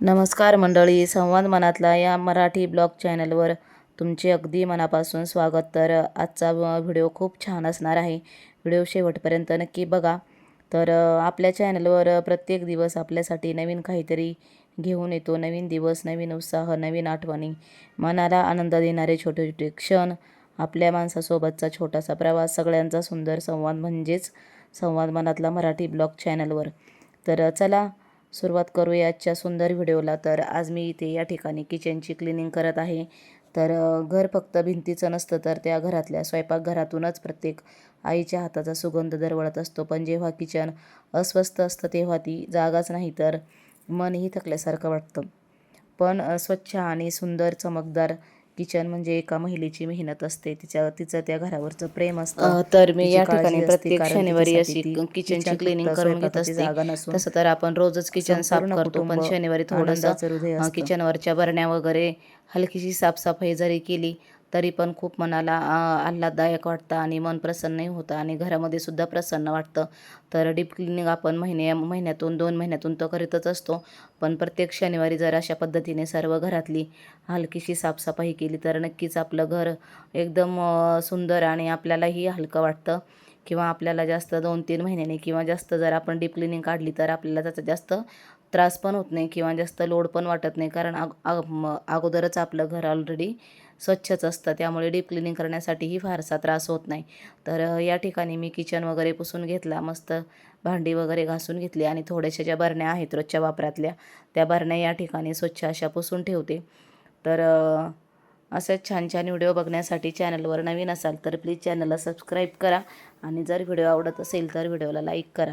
नमस्कार मंडळी, संवाद मनातला या मराठी ब्लॉग चॅनलवर तुमचे अगदी मनापासून स्वागत. तर आजचा व्हिडिओ खूप छान असणार आहे. व्हिडिओ शेवटपर्यंत नक्की बघा. तर आपल्या चॅनलवर प्रत्येक दिवस आपल्यासाठी नवीन काहीतरी घेऊन येतो. नवीन दिवस, नवीन उत्साह, नवीन आठवणी, मनाला आनंद देणारे छोटे छोटे क्षण, आपल्या माणसासोबतचा छोटासा प्रवास, सगळ्यांचा सुंदर संवाद म्हणजेच संवाद मनातला मराठी ब्लॉग चॅनलवर. तर चला सुरुवात करूया आजच्या सुंदर व्हिडिओला. तर आज मी इथे या ठिकाणी किचनची क्लिनिंग करत आहे. तर घर फक्त भिंतीचं नसतं, तर त्या घरातल्या स्वयंपाकघरातूनच प्रत्येक आईच्या हाताचा सुगंध दरवळत असतो. पण जेव्हा किचन अस्वस्थ असतं तेव्हा ती जागाच नाही, तर मनही थकल्यासारखं वाटतं. पण स्वच्छ आणि सुंदर चमकदार किचन म्हणजे एका महिलेची मेहनत असते, तिचं त्या घरावरचं प्रेम असतं. तर मी या ठिकाणी प्रत्येक शनिवारी अशी किचनची क्लिनिंग करून घेत असते. जागा नसून तसं तर आपण रोजच किचन साफ करतो, पण शनिवारी थोडंसं किचनवरच्या बरण्या वगैरे हलकीशी साफसफाई जरी केली तरी पण खूप मनाला आल्हाददायक वाटतं आणि मन प्रसन्नही होतं आणि घरामध्ये सुद्धा प्रसन्न वाटतं. तर डीप क्लिनिंग आपण महिन्यातून 2 महिन्यातून तर करीतच असतो, पण प्रत्येक शनिवारी जर अशा पद्धतीने सर्व घरातली हलकीशी साफसफाई केली तर नक्कीच आपलं घर एकदम सुंदर आणि आपल्यालाही हलकं वाटतं. किंवा आपल्याला जास्त 2-3 महिन्याने किंवा जास्त जर आपण डीप क्लिनिंग काढली तर आपल्याला त्याचा जास्त त्रास पण होत नाही किंवा जास्त लोड पण वाटत नाही, कारण अगोदरच आपलं घर ऑलरेडी स्वच्छच असतं, त्यामुळे डीप क्लिनिंग करण्यासाठीही फारसा त्रास होत नाही. तर या ठिकाणी मी किचन वगैरे पुसून घेतला, मस्त भांडी वगैरे घासून घेतली आणि थोड्याशा ज्या बरण्या आहेत रोजच्या वापरातल्या त्या बरण्या या ठिकाणी स्वच्छ अशा पुसून ठेवते. तर असेच छान छान व्हिडिओ बघण्यासाठी चॅनलवर नवीन असाल तर प्लीज चॅनलला सबस्क्राईब करा आणि जर व्हिडिओ आवडत असेल तर व्हिडिओला लाईक करा.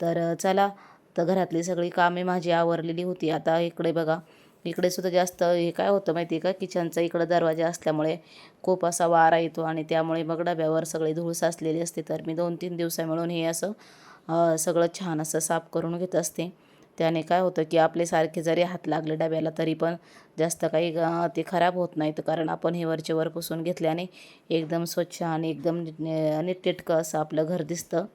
तर चला, तर घरातली सगळी कामे माझी आवरलेली होती. आता इकडे बघा, इकडे सुद्धा जास्त हे काय होतं माहिती आहे का, किचनचा इकडं दरवाजा असल्यामुळे खूप असा वारा येतो आणि त्यामुळे मग डब्यावर सगळी धूळ साचलेली असते. तर मी 2-3 दिवसा मिळून हे असं सगळं छान असं साफ करून घेत असते. त्याने काय होतं की आपले सारखे जरी हात लागले डब्याला तरी पण जास्त काही ते खराब होत नाहीत, कारण आपण हे वरचे वर पुसून घेतल्याने एकदम स्वच्छ आणि एकदम नीटनेटकं असं आपलं घर दिसतं.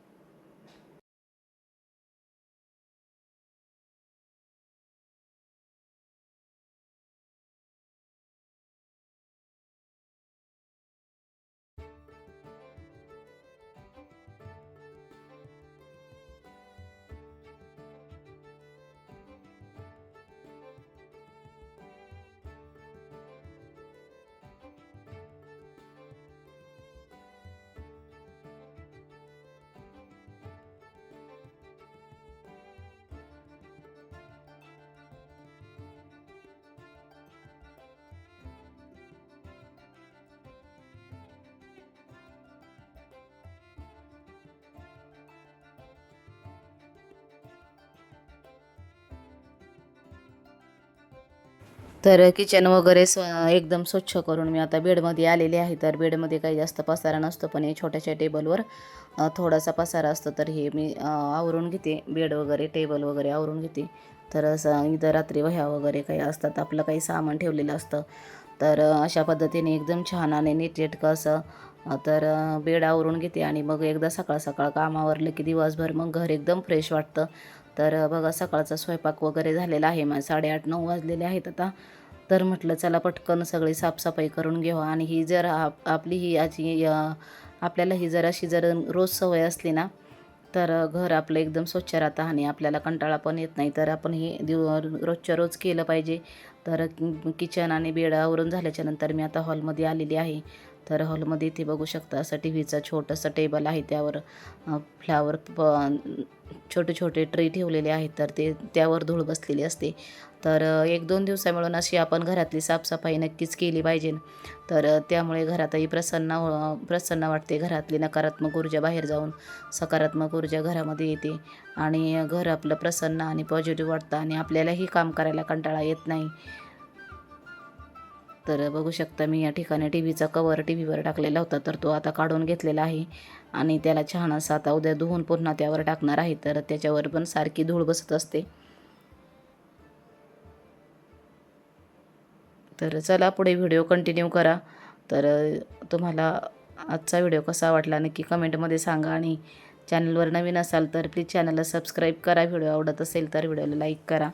तर किचन वगैरे एकदम स्वच्छ करून मी आता बेडमध्ये आलेले आहे. तर बेडमध्ये काही जास्त पसारा नसतो, पण हे छोट्याशा टेबलवर थोडासा पसारा असतो, तर हे मी आवरून घेते. बेड वगैरे टेबल वगैरे आवरून घेते. तर असं इथं रात्री वह्या वगैरे काही असतात, आपलं काही सामान ठेवलेलं असतं, तर अशा पद्धतीने एकदम छान आणि नीटनेटकं असं तर बेड आवरून घेते आणि मग एकदा सकाळ सकाळ काम आवरलं की दिवसभर मग घर एकदम फ्रेश वाटतं. तर बघा, सकाळचा स्वयंपाक वगैरे झालेला आहे. 8:30-9 वाजलेले आहेत आता. तर म्हटलं चला पटकन सगळी साफसफाई करून घेऊ आणि ही जर आपली ही याची आपल्याला ही जर अशी जर रोज सवय असली ना, तर घर आपलं एकदम स्वच्छ राहतं आणि आपल्याला कंटाळा पण येत नाही. तर आपण हे रोजच्या रोज केलं पाहिजे. तर किचन आणि बेड आवरून झाल्याच्यानंतर मी आता हॉलमध्ये आलेली आहे. तर हॉलमध्ये इथे बघू शकता असं टीव्हीचं छोटंसं टेबल आहे, त्यावर फ्लावर छोटे छोटे ट्रे ठेवलेले आहेत, तर त्यावर धूळ बसलेली असते. तर 1-2 दिवसा मिळून अशी आपण घरातली साफसफाई नक्कीच केली पाहिजे. तर त्यामुळे घरातही प्रसन्न वाटते. घरातली नकारात्मक ऊर्जा बाहेर जाऊन सकारात्मक ऊर्जा घरामध्ये येते आणि घर आपलं प्रसन्न आणि पॉझिटिव्ह वाटतं आणि आपल्यालाही काम करायला कंटाळा येत नाही. तर बघू शकता मी या ठिकाणी टीव्हीचा कवर टीव्हीवर टाकलेला होता, तर तो आता काढून घेतलेला आहे आणि त्याला छान असा आता उद्या धुवून पुन्हा त्यावर टाकणार आहे. तर त्याच्यावर पण सारखी धूळ बसत असते. तर चला पुढे व्हिडिओ कंटिन्यू करा. तर तुम्हाला आजचा व्हिडिओ कसा वाटला नक्की कमेंटमध्ये सांगा आणि चॅनलवर नवीन असाल तर प्लीज चॅनलला सबस्क्राईब करा. व्हिडिओ आवडत असेल तर व्हिडिओला लाईक करा.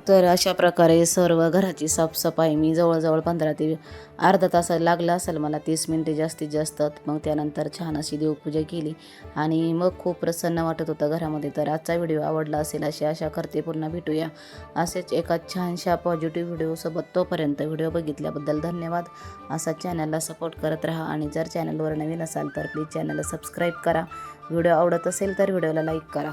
तर अशा प्रकारे सर्व घराची साफसफाई मी जवळजवळ 15 ते अर्धा तास लागला असेल मला, 30 मिनिटे जास्तीत जास्त. मग त्यानंतर छान अशी देवपूजा केली आणि मग खूप प्रसन्न वाटत होतं घरामध्ये. तर आजचा व्हिडिओ आवडला असेल अशी आशा करते. पुन्हा भेटूया असेच एका छानशा पॉझिटिव्ह व्हिडिओसोबत. तोपर्यंत व्हिडिओ बघितल्याबद्दल धन्यवाद. असा चॅनलला सपोर्ट करत राहा आणि जर चॅनलवर नवीन असाल तर प्लीज चॅनलला सबस्क्राईब करा. व्हिडिओ आवडत असेल तर व्हिडिओला लाईक करा.